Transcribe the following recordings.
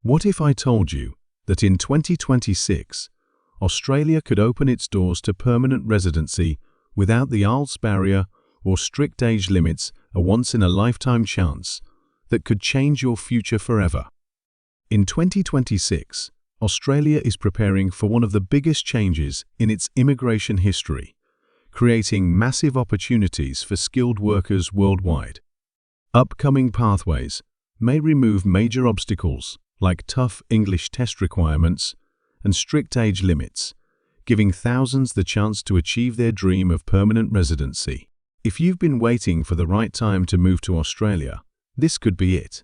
What if I told you that in 2026, Australia could open its doors to permanent residency without the IELTS barrier or strict age limits, a once-in-a-lifetime chance that could change your future forever? In 2026, Australia is preparing for one of the biggest changes in its immigration history, creating massive opportunities for skilled workers worldwide. Upcoming pathways may remove major obstacles like tough English test requirements and strict age limits, giving thousands the chance to achieve their dream of permanent residency. If you've been waiting for the right time to move to Australia, this could be it.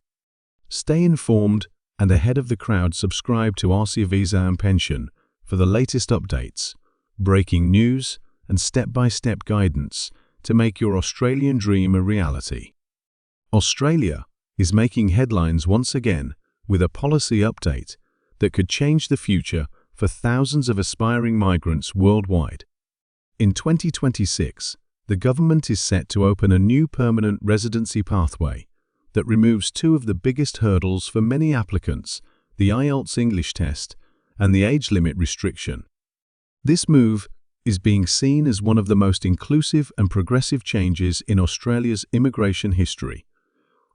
Stay informed and ahead of the crowd. Subscribe to RC Visa and Pension for the latest updates, breaking news, and step-by-step guidance to make your Australian dream a reality. Australia is making headlines once again with a policy update that could change the future for thousands of aspiring migrants worldwide. In 2026, the government is set to open a new permanent residency pathway that removes two of the biggest hurdles for many applicants, the IELTS English test and the age limit restriction. This move is being seen as one of the most inclusive and progressive changes in Australia's immigration history,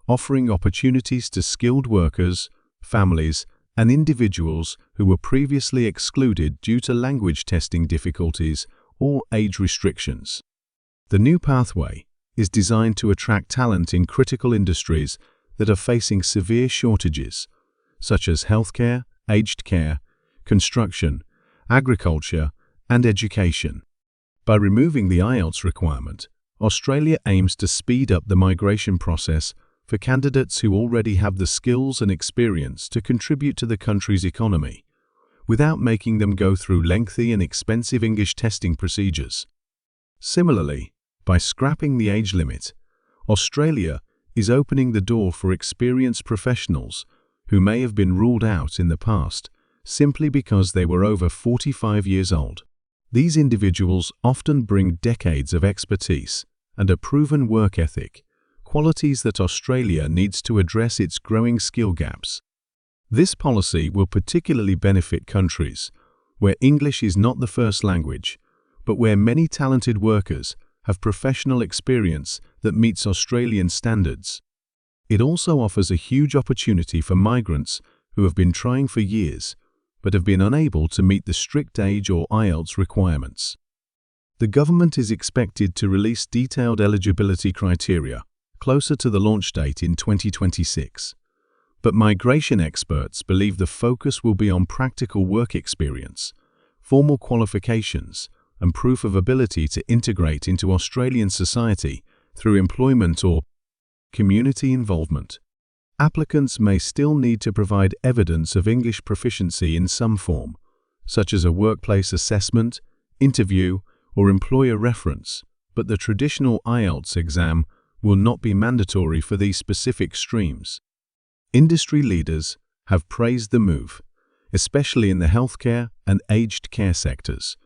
offering opportunities to skilled workers, families, and individuals who were previously excluded due to language testing difficulties or age restrictions. The new pathway is designed to attract talent in critical industries that are facing severe shortages, such as healthcare, aged care, construction, agriculture, and education. By removing the IELTS requirement, Australia aims to speed up the migration process for candidates who already have the skills and experience to contribute to the country's economy, without making them go through lengthy and expensive English testing procedures. Similarly, by scrapping the age limit, Australia is opening the door for experienced professionals who may have been ruled out in the past simply because they were over 45 years old. These individuals often bring decades of expertise and a proven work ethic, qualities that Australia needs to address its growing skill gaps. This policy will particularly benefit countries where English is not the first language, but where many talented workers have professional experience that meets Australian standards. It also offers a huge opportunity for migrants who have been trying for years but have been unable to meet the strict age or IELTS requirements. The government is expected to release detailed eligibility criteria closer to the launch date in 2026, but migration experts believe the focus will be on practical work experience, formal qualifications, and proof of ability to integrate into Australian society through employment or community involvement. Applicants may still need to provide evidence of English proficiency in some form, such as a workplace assessment, interview, or employer reference, but the traditional IELTS exam will not be mandatory for these specific streams. Industry leaders have praised the move, especially in the healthcare and aged care sectors,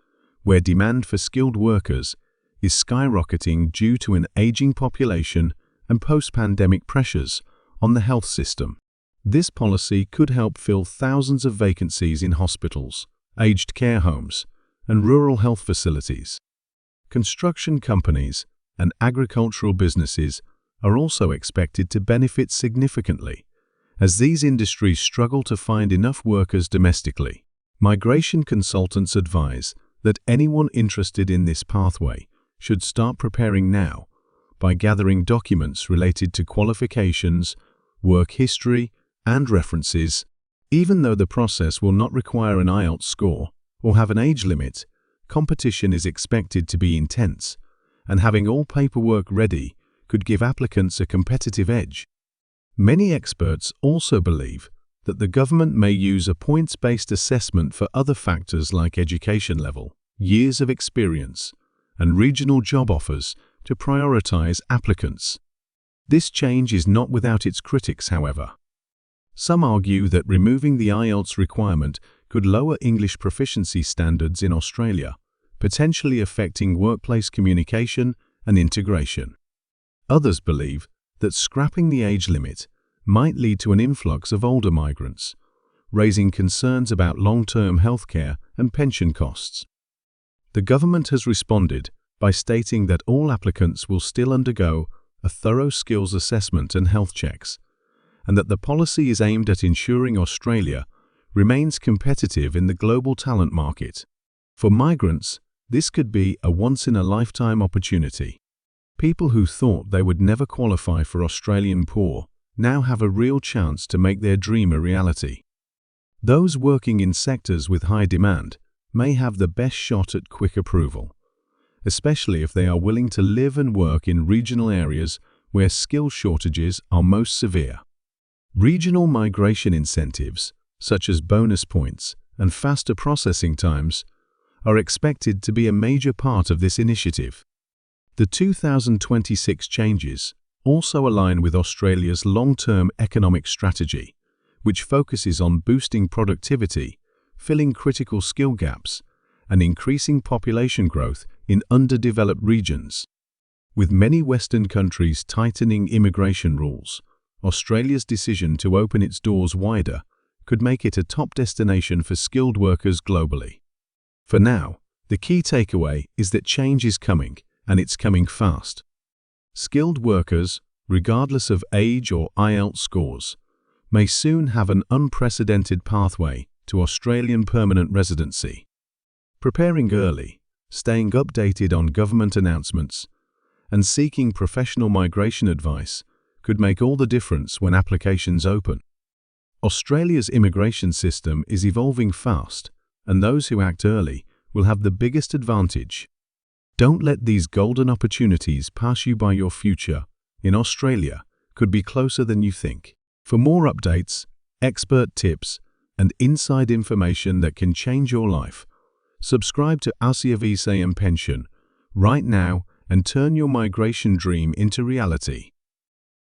where demand for skilled workers is skyrocketing due to an aging population and post-pandemic pressures on the health system. This policy could help fill thousands of vacancies in hospitals, aged care homes, and rural health facilities. Construction companies and agricultural businesses are also expected to benefit significantly, as these industries struggle to find enough workers domestically. Migration consultants advise that anyone interested in this pathway should start preparing now by gathering documents related to qualifications, work history, and references. Even though the process will not require an IELTS score or have an age limit, competition is expected to be intense, and having all paperwork ready could give applicants a competitive edge. Many experts also believe that the government may use a points-based assessment for other factors like education level, years of experience, and regional job offers to prioritize applicants. This change is not without its critics, however. Some argue that removing the IELTS requirement could lower English proficiency standards in Australia, potentially affecting workplace communication and integration. Others believe that scrapping the age limit might lead to an influx of older migrants, raising concerns about long-term healthcare and pension costs. The government has responded by stating that all applicants will still undergo a thorough skills assessment and health checks, and that the policy is aimed at ensuring Australia remains competitive in the global talent market. For migrants, this could be a once-in-a-lifetime opportunity. People who thought they would never qualify for Australian POR now have a real chance to make their dream a reality. Those working in sectors with high demand may have the best shot at quick approval, especially if they are willing to live and work in regional areas where skill shortages are most severe. Regional migration incentives, such as bonus points and faster processing times, are expected to be a major part of this initiative. The 2026 changes also align with Australia's long-term economic strategy, which focuses on boosting productivity, filling critical skill gaps, and increasing population growth in underdeveloped regions. With many Western countries tightening immigration rules, Australia's decision to open its doors wider could make it a top destination for skilled workers globally. For now, the key takeaway is that change is coming, and it's coming fast. Skilled workers, regardless of age or IELTS scores, may soon have an unprecedented pathway to Australian permanent residency. Preparing early, staying updated on government announcements, and seeking professional migration advice could make all the difference when applications open. Australia's immigration system is evolving fast, and those who act early will have the biggest advantage. Don't let these golden opportunities pass you by. Your future in Australia could be closer than you think. For more updates, expert tips, and inside information that can change your life, subscribe to Asia Visa and Pension right now and turn your migration dream into reality.